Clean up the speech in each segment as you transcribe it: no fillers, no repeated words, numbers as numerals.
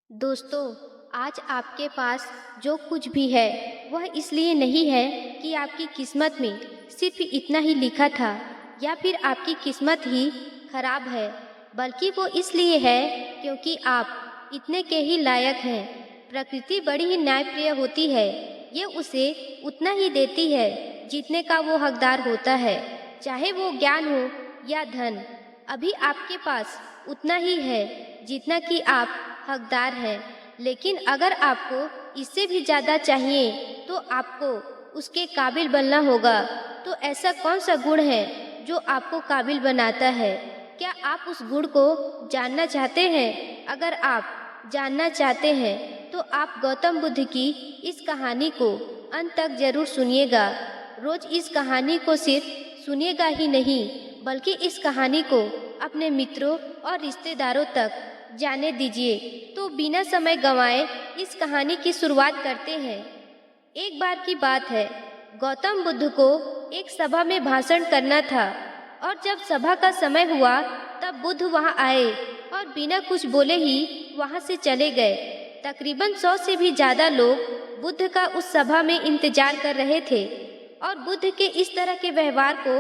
दोस्तों, आज आपके पास जो कुछ भी है वह इसलिए नहीं है कि आपकी किस्मत में सिर्फ इतना ही लिखा था या फिर आपकी किस्मत ही खराब है, बल्कि वो इसलिए है क्योंकि आप इतने के ही लायक हैं। प्रकृति बड़ी ही न्यायप्रिय होती है, ये उसे उतना ही देती है जितने का वो हकदार होता है, चाहे वो ज्ञान हो या धन। अभी आपके पास उतना ही है जितना कि आप हकदार हैं, लेकिन अगर आपको इससे भी ज़्यादा चाहिए तो आपको उसके काबिल बनना होगा। तो ऐसा कौन सा गुण है जो आपको काबिल बनाता है? क्या आप उस गुण को जानना चाहते हैं? अगर आप जानना चाहते हैं तो आप गौतम बुद्ध की इस कहानी को अंत तक जरूर सुनिएगा। रोज इस कहानी को सिर्फ सुनिएगा ही नहीं, बल्कि इस कहानी को अपने मित्रों और रिश्तेदारों तक जाने दीजिए। तो बिना समय गंवाए इस कहानी की शुरुआत करते हैं। एक बार की बात है, गौतम बुद्ध को एक सभा में भाषण करना था और जब सभा का समय हुआ तब बुद्ध वहां आए और बिना कुछ बोले ही वहां से चले गए। तकरीबन 100 से भी ज़्यादा लोग बुद्ध का उस सभा में इंतजार कर रहे थे और बुद्ध के इस तरह के व्यवहार को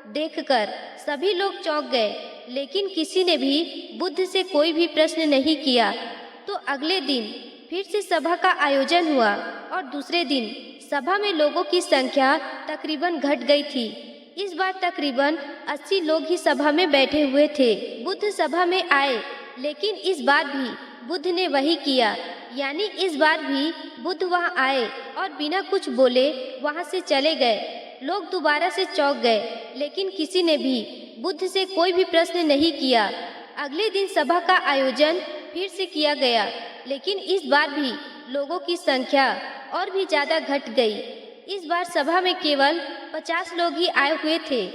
देखकर सभी लोग चौंक गए, लेकिन किसी ने भी बुद्ध से कोई भी प्रश्न नहीं किया। तो अगले दिन फिर से सभा का आयोजन हुआ और दूसरे दिन सभा में लोगों की संख्या तकरीबन घट गई थी। इस बार तकरीबन 80 लोग ही सभा में बैठे हुए थे। बुद्ध सभा में आए, लेकिन इस बार भी बुद्ध ने वही किया, यानी इस बार भी बुद्ध वहां आए और बिना कुछ बोले वहां से चले गए। लोग दोबारा से चौंक गए, लेकिन किसी ने भी बुद्ध से कोई भी प्रश्न नहीं किया। अगले दिन सभा का आयोजन फिर से किया गया, लेकिन इस बार भी लोगों की संख्या और भी ज़्यादा घट गई। इस बार सभा में केवल 50 लोग ही आए हुए थे।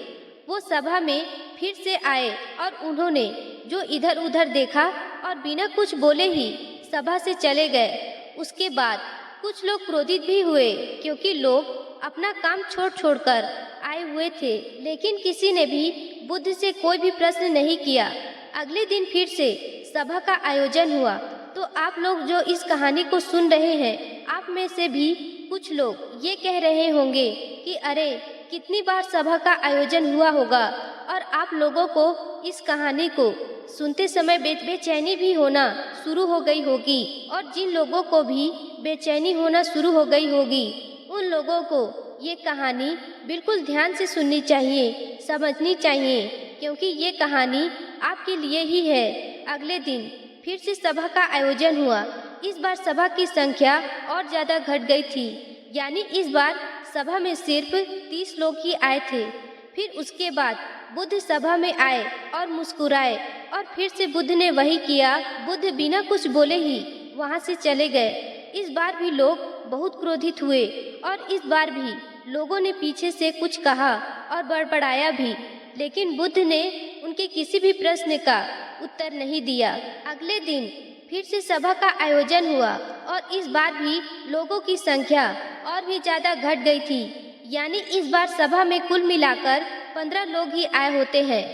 वो सभा में फिर से आए और उन्होंने जो इधर उधर देखा और बिना कुछ बोले ही सभा से चले गए। उसके बाद कुछ लोग क्रोधित भी हुए, क्योंकि लोग अपना काम छोड़कर आए हुए थे, लेकिन किसी ने भी बुद्ध से कोई भी प्रश्न नहीं किया। अगले दिन फिर से सभा का आयोजन हुआ। तो आप लोग जो इस कहानी को सुन रहे हैं, आप में से भी कुछ लोग ये कह रहे होंगे कि अरे कितनी बार सभा का आयोजन हुआ होगा, और आप लोगों को इस कहानी को सुनते समय बेचैनी भी होना शुरू हो गई होगी, और जिन लोगों को भी बेचैनी होना शुरू हो गई होगी उन लोगों को ये कहानी बिल्कुल ध्यान से सुननी चाहिए, समझनी चाहिए, क्योंकि ये कहानी आपके लिए ही है। अगले दिन फिर से सभा का आयोजन हुआ। इस बार सभा की संख्या और ज़्यादा घट गई थी, यानी इस बार सभा में सिर्फ 30 लोग ही आए थे। फिर उसके बाद बुद्ध सभा में आए और मुस्कुराए, और फिर से बुद्ध ने वही किया। बुद्ध बिना कुछ बोले ही वहाँ से चले गए। इस बार भी लोग बहुत क्रोधित हुए और इस बार भी लोगों ने पीछे से कुछ कहा और बड़बड़ाया भी, लेकिन बुद्ध ने उनके किसी भी प्रश्न का उत्तर नहीं दिया। अगले दिन फिर से सभा का आयोजन हुआ और इस बार भी लोगों की संख्या और भी ज़्यादा घट गई थी, यानी इस बार सभा में कुल मिलाकर 15 लोग ही आए होते हैं।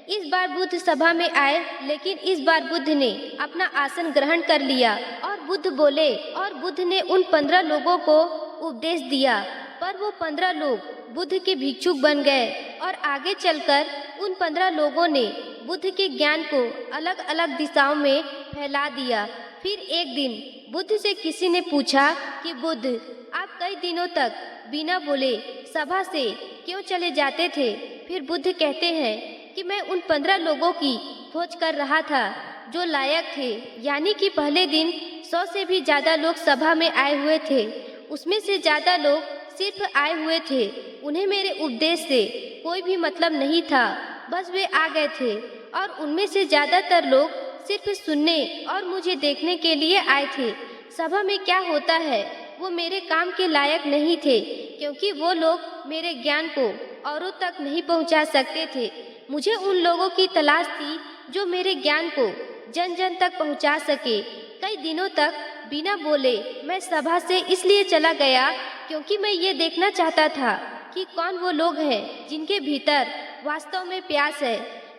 इस बार बुद्ध सभा में आए, लेकिन इस बार बुद्ध ने अपना आसन ग्रहण कर लिया और बुद्ध बोले, और बुद्ध ने उन 15 लोगों को उपदेश दिया। पर वो 15 लोग बुद्ध के भिक्षुक बन गए और आगे चलकर उन 15 लोगों ने बुद्ध के ज्ञान को अलग अलग दिशाओं में फैला दिया। फिर एक दिन बुद्ध से किसी ने पूछा कि बुद्ध, आप कई दिनों तक बिना बोले सभा से क्यों चले जाते थे? फिर बुद्ध कहते हैं कि मैं उन 15 लोगों की खोज कर रहा था जो लायक थे, यानी कि पहले दिन 100 से भी ज़्यादा लोग सभा में आए हुए थे। उसमें से ज़्यादा लोग सिर्फ आए हुए थे, उन्हें मेरे उपदेश से कोई भी मतलब नहीं था, बस वे आ गए थे। और उनमें से ज़्यादातर लोग सिर्फ सुनने और मुझे देखने के लिए आए थे। सभा में क्या होता है वो मेरे काम के लायक नहीं थे, क्योंकि वो लोग मेरे ज्ञान को औरों तक नहीं पहुंचा सकते थे। मुझे उन लोगों की तलाश थी जो मेरे ज्ञान को जन जन तक पहुंचा सके। कई दिनों तक बिना बोले मैं सभा से इसलिए चला गया क्योंकि मैं ये देखना चाहता था कि कौन वो लोग हैं जिनके भीतर वास्तव में प्यास है।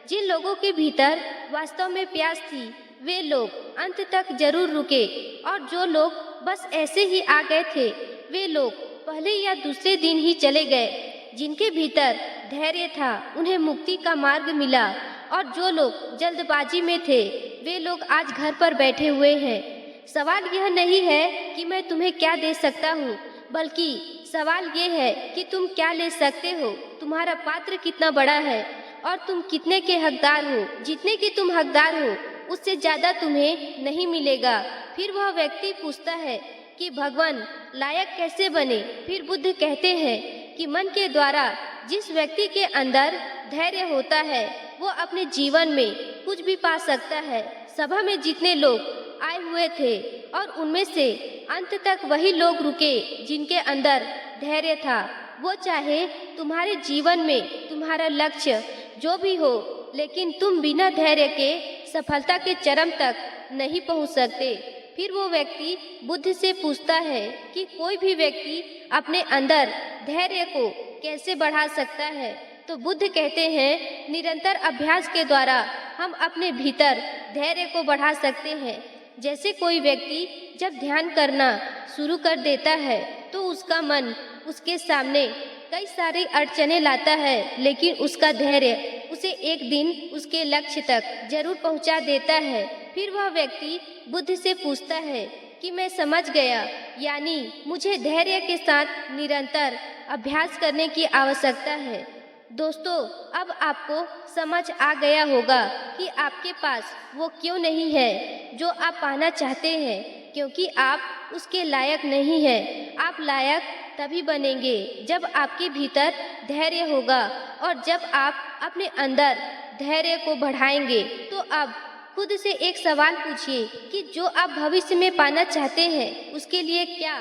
जिन लोगों के भीतर वास्तव में प्यास थी वे लोग अंत तक जरूर रुके, और जो लोग बस ऐसे ही आ गए थे वे लोग पहले या दूसरे दिन ही चले गए। जिनके भीतर धैर्य था उन्हें मुक्ति का मार्ग मिला, और जो लोग जल्दबाजी में थे वे लोग आज घर पर बैठे हुए हैं। सवाल यह नहीं है कि मैं तुम्हें क्या दे सकता हूँ, बल्कि सवाल ये है कि तुम क्या ले सकते हो। तुम्हारा पात्र कितना बड़ा है और तुम कितने के हकदार हो। जितने के तुम हकदार हो उससे ज़्यादा तुम्हें नहीं मिलेगा। फिर वह व्यक्ति पूछता है कि भगवान लायक कैसे बने। फिर बुद्ध कहते हैं कि मन के द्वारा जिस व्यक्ति के अंदर धैर्य होता है वो अपने जीवन में कुछ भी पा सकता है। सभा में जितने लोग आए हुए थे और उनमें से अंत तक वही लोग रुके जिनके अंदर धैर्य था। वो चाहे तुम्हारे जीवन में तुम्हारा लक्ष्य जो भी हो, लेकिन तुम बिना धैर्य के सफलता के चरम तक नहीं पहुंच सकते। फिर वो व्यक्ति बुद्ध से पूछता है कि कोई भी व्यक्ति अपने अंदर धैर्य को कैसे बढ़ा सकता है। तो बुद्ध कहते हैं निरंतर अभ्यास के द्वारा हम अपने भीतर धैर्य को बढ़ा सकते हैं। जैसे कोई व्यक्ति जब ध्यान करना शुरू कर देता है तो उसका मन उसके सामने कई सारी अड़चनें लाता है, लेकिन उसका धैर्य उसे एक दिन उसके लक्ष्य तक जरूर पहुंचा देता है। फिर वह व्यक्ति बुद्ध से पूछता है कि मैं समझ गया, यानी मुझे धैर्य के साथ निरंतर अभ्यास करने की आवश्यकता है। दोस्तों, अब आपको समझ आ गया होगा कि आपके पास वो क्यों नहीं है जो आप पाना चाहते हैं, क्योंकि आप उसके लायक नहीं हैं। आप लायक तभी बनेंगे जब आपके भीतर धैर्य होगा, और जब आप अपने अंदर धैर्य को बढ़ाएंगे। तो अब खुद से एक सवाल पूछिए कि जो आप भविष्य में पाना चाहते हैं उसके लिए क्या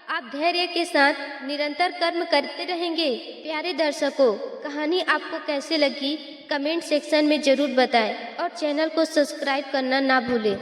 आप धैर्य के साथ निरंतर कर्म करते रहेंगे। प्यारे दर्शकों, कहानी आपको कैसे लगी कमेंट सेक्शन में ज़रूर बताएं, और चैनल को सब्सक्राइब करना ना भूलें।